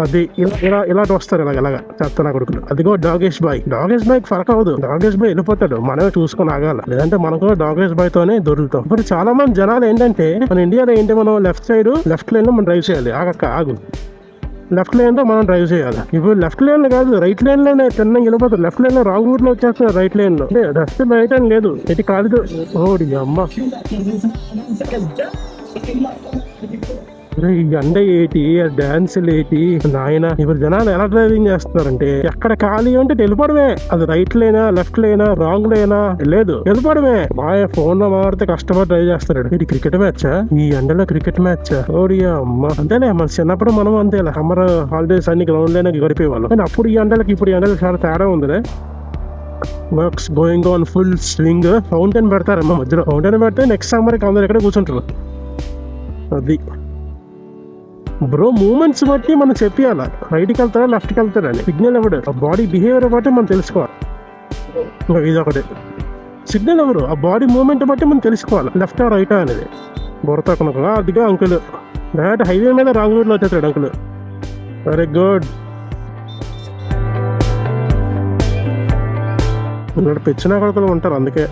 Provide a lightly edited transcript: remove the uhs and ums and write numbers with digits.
అది ఇలాంటి వస్తారు ఇలాగ చెత్త నా కొడుకులు. అదిగో డాగేష్ బాయ్ ఫరక్ అవ్వదు. డాగేష్ బాయ్ వెళ్ళిపోతాడు, మనమే చూసుకొని ఆగాల. లేదంటే మనం కూడా డాగేష్ బాయ్ తోనే దొరుకుతాం. ఇప్పుడు చాలా మంది జనాలు ఏంటంటే మన ఇండియాలో ఏంటి, మనం లెఫ్ట్ లేన్ లో మనం డ్రైవ్ చేయాలి. ఆగు లెఫ్ట్ లేన్ లో మనం డ్రైవ్ చేయాలి. ఇప్పుడు లెఫ్ట్ లేన్ లో కాదు, రైట్ లేన్ లోనే తిన్నగా వెళ్ళిపోతారు. లెఫ్ట్ లేన్ లో రాంగ్ రూట్ లో వచ్చేస్తున్నారు. రైట్ లేన్ లో లెఫ్ట్ రైట్ అని లేదు, ఎటు కాదు. ఓడి అమ్మ, ఈ ఎండ ఏటి, డాన్సులు ఏటి నాయన. ఇప్పుడు జనాలు ఎలా డ్రైవింగ్ చేస్తున్నారంటే ఎక్కడ ఖాళీ ఉంటే వెళ్ళిపోవడమే. అది రైట్ లేనా, లెఫ్ట్ లేనా, రాంగ్ లేనా లేదు, వెళ్ళిపోవడమే. బాగా ఫోన్ లో మాడితే కష్టపడి డ్రైవ్ చేస్తాడు. ఇది క్రికెట్ మ్యాచా? ఈ ఎండలో క్రికెట్ మ్యాచా? ఓడియా అమ్మ. అంతేలే, మన చిన్నప్పుడు మనం అంతేలే, సమ్మర్ హాలిడేస్ అన్ని గ్రౌండ్ లోనే గడిపేవాళ్ళం. కానీ అప్పుడు ఈ ఎండలకి ఇప్పుడు ఎండలకి చాలా తేడా ఉందిలే. Works going on full swing. Fountain పెడతారమ్మా మధ్యలో. ఫౌంటైన్ పెడితే నెక్స్ట్ సమ్మర్ కి అందరు ఎక్కడ కూర్చుంటారు. అది బ్రో, మూమెంట్స్ బట్టి మనం చెప్పాలా, రైట్కి వెళ్తారా లెఫ్ట్కి వెళ్తారని. సిగ్నల్ ఎవడు, ఆ బాడీ బిహేవియర్ బట్టి మనం తెలుసుకోవాలి. ఇదొకటి సిగ్నల్ ఎవరు, ఆ బాడీ మూమెంట్ బట్టి మనం తెలుసుకోవాలి లెఫ్టా రైటా అనేది. బొరత కొనుక అదిగా అంకుల్ డైరెక్ట్ హైవే మీద రాంగ్ రూట్లో వచ్చేస్తాడు అంకుల్. Very good. ఇక్కడ పెచ్చిన కొడుకులు ఉంటారు అందుకే.